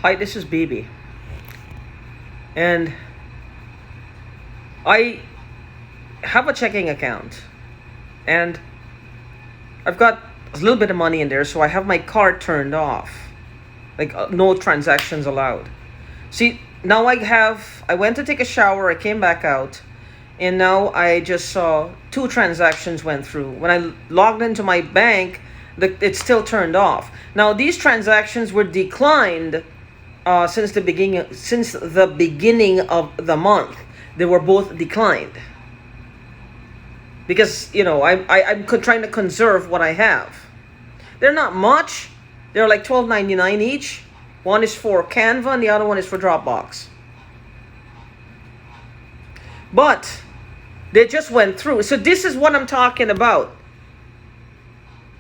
Hi, this is BB. And I have a checking account. And I've got a little bit of money in there, so I have my card turned off. Like, no transactions allowed. See, now I went to take a shower, I came back out, and now I just saw 2 transactions went through. When I logged into my bank, it's still turned off. Now, these transactions were declined since the beginning of the month. They were both declined because I'm trying to conserve what I have. They're not much. They're like $12.99 each. One is for Canva and the other one is for Dropbox. But they just went through. So this is what I'm talking about.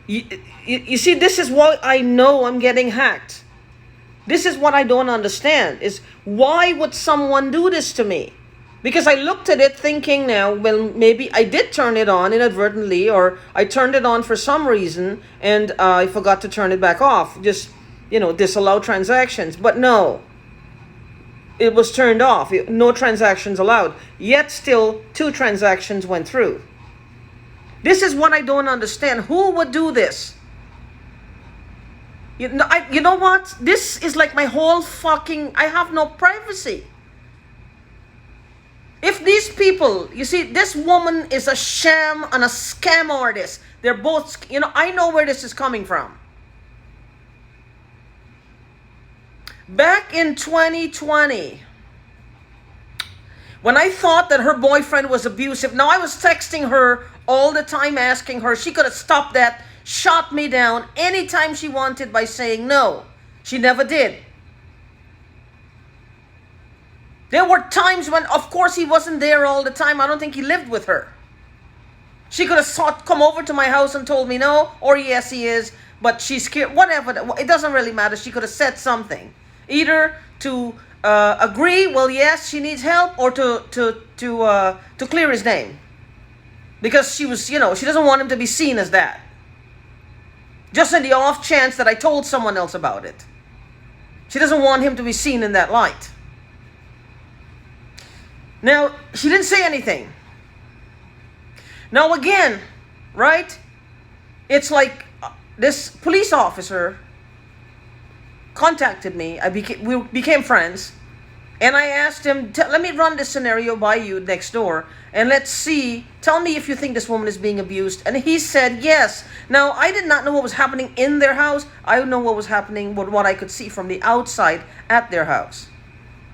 You see, this is why I know I'm getting hacked. This is what I don't understand, is why would someone do this to me? Because I looked at it thinking now, well, maybe I did turn it on inadvertently, or I turned it on for some reason and I forgot to turn it back off. Just, disallow transactions. But no, it was turned off. No transactions allowed. Yet still 2 transactions went through. This is what I don't understand. Who would do this? You know what? This is like my whole I have no privacy. If these people, you see, this woman is a sham and a scam artist. They're both, I know where this is coming from. Back in 2020, when I thought that her boyfriend was abusive, now I was texting her all the time asking her, she could have stopped that, shot me down anytime she wanted by saying no. She never did. There were times when, of course, he wasn't there all the time. I don't think he lived with her. She could have come over to my house and told me no, or yes, he is, but she's scared. Whatever. It doesn't really matter. She could have said something. Either to agree, well, yes, she needs help, or to clear his name. Because she was, she doesn't want him to be seen as that. Just in the off chance that I told someone else about it. She doesn't want him to be seen in that light. Now, she didn't say anything. Now again, right? It's like this police officer contacted me. We became friends. And I asked him, let me run this scenario by you next door. And let's see, tell me if you think this woman is being abused. And he said yes. Now, I did not know what was happening in their house. I know what was happening, what I could see from the outside at their house.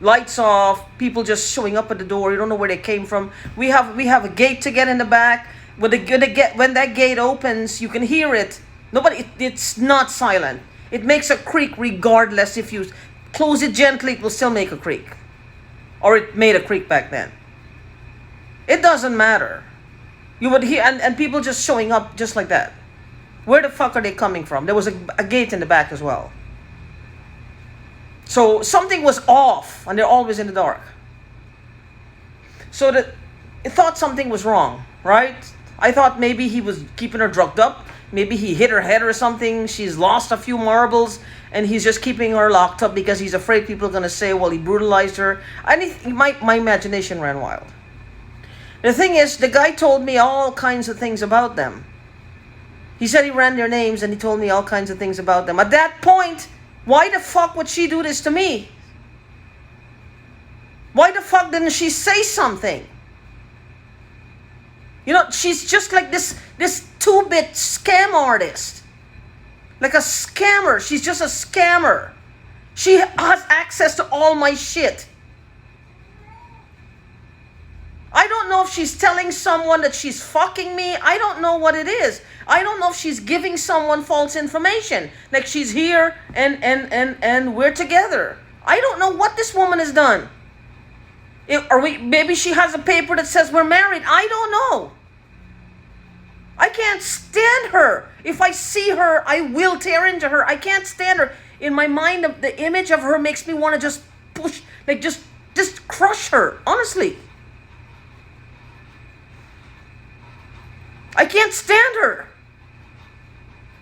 Lights off, people just showing up at the door. You don't know where they came from. We have a gate to get in the back. When that gate opens, you can hear it. It's not silent. It makes a creak regardless. If you close it gently, it will still make a creak. Or it made a creak back then. It doesn't matter. You would hear, and people just showing up just like that. Where the fuck are they coming from? There was a gate in the back as well. So something was off, and they're always in the dark. So I thought something was wrong, right? I thought maybe he was keeping her drugged up. Maybe he hit her head or something. She's lost a few marbles, and he's just keeping her locked up because he's afraid people are going to say, well, he brutalized her. My imagination ran wild. The thing is, the guy told me all kinds of things about them. He said he ran their names, and he told me all kinds of things about them. At that point, why the fuck would she do this to me? Why the fuck didn't she say something? She's just like this 2-bit scam artist. Like a scammer. She's just a scammer. She has access to all my shit. I don't know if she's telling someone that she's fucking me. I don't know what it is. I don't know if she's giving someone false information. Like she's here and we're together. I don't know what this woman has done. Maybe she has a paper that says we're married. I don't know. I can't stand her. If I see her, I will tear into her. I can't stand her. In my mind, the image of her makes me want to just push, like just crush her. Honestly. I can't stand her.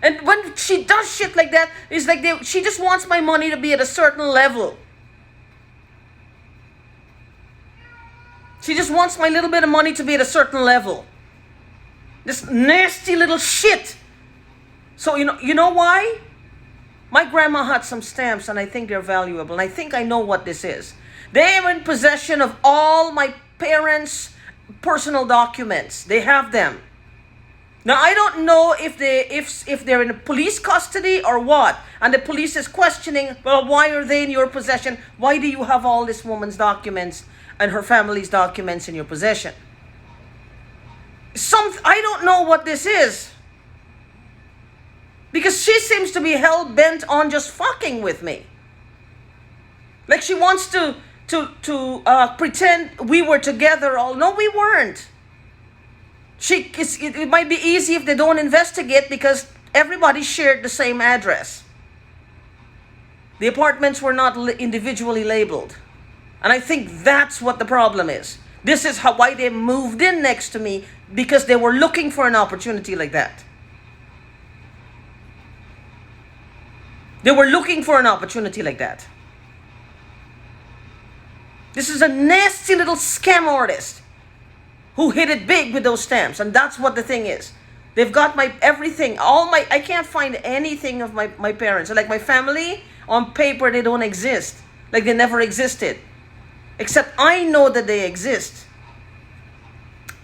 And when she does shit like that, it's like she just wants my money to be at a certain level. She just wants my little bit of money to be at a certain level. This nasty little shit. So you know why? My grandma had some stamps and I think they're valuable. And I think I know what this is. They are in possession of all my parents' personal documents. They have them. Now I don't know if they're in police custody or what. And the police is questioning, well, why are they in your possession? Why do you have all this woman's documents and her family's documents in your possession? I don't know what this is. Because she seems to be hell-bent on just fucking with me. Like she wants to pretend we were together all. No, we weren't. It might be easy if they don't investigate because everybody shared the same address. The apartments were not individually labeled. And I think that's what the problem is. This is why they moved in next to me, because they were looking for an opportunity like that. They were looking for an opportunity like that. This is a nasty little scam artist who hit it big with those stamps. And that's what the thing is. They've got my everything. I can't find anything of my parents. Like my family, on paper, they don't exist. Like they never existed. Except I know that they exist.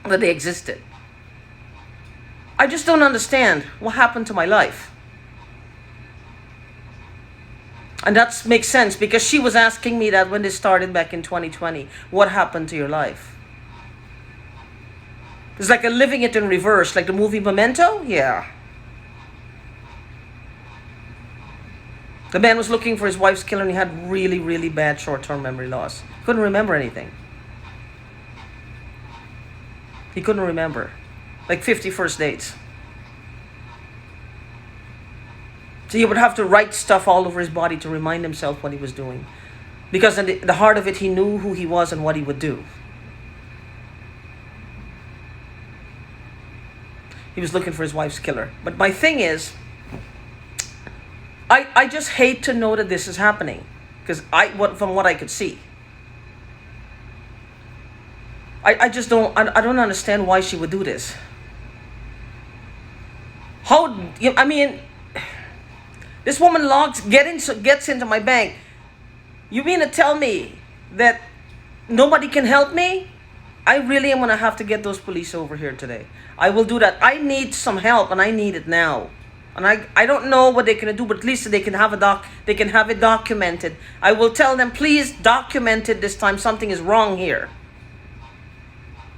That they existed. I just don't understand what happened to my life. And that makes sense because she was asking me that when this started back in 2020. What happened to your life? It's like a living it in reverse, like the movie Memento? Yeah. The man was looking for his wife's killer and he had really, really bad short-term memory loss. Couldn't remember anything. He couldn't remember. Like 50 first dates. So he would have to write stuff all over his body to remind himself what he was doing. Because in the heart of it, he knew who he was and what he would do. He was looking for his wife's killer. But my thing is, I just hate to know that this is happening. Because from what I could see. I just don't understand why she would do this. This woman gets into my bank. You mean to tell me that nobody can help me? I really am going to have to get those police over here today. I will do that. I need some help and I need it now. And I don't know what they're going to do, but at least they can have it documented. I will tell them, please document it this time. Something is wrong here.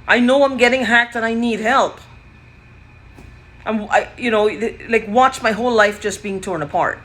I know I'm getting hacked and I need help. Watch my whole life just being torn apart.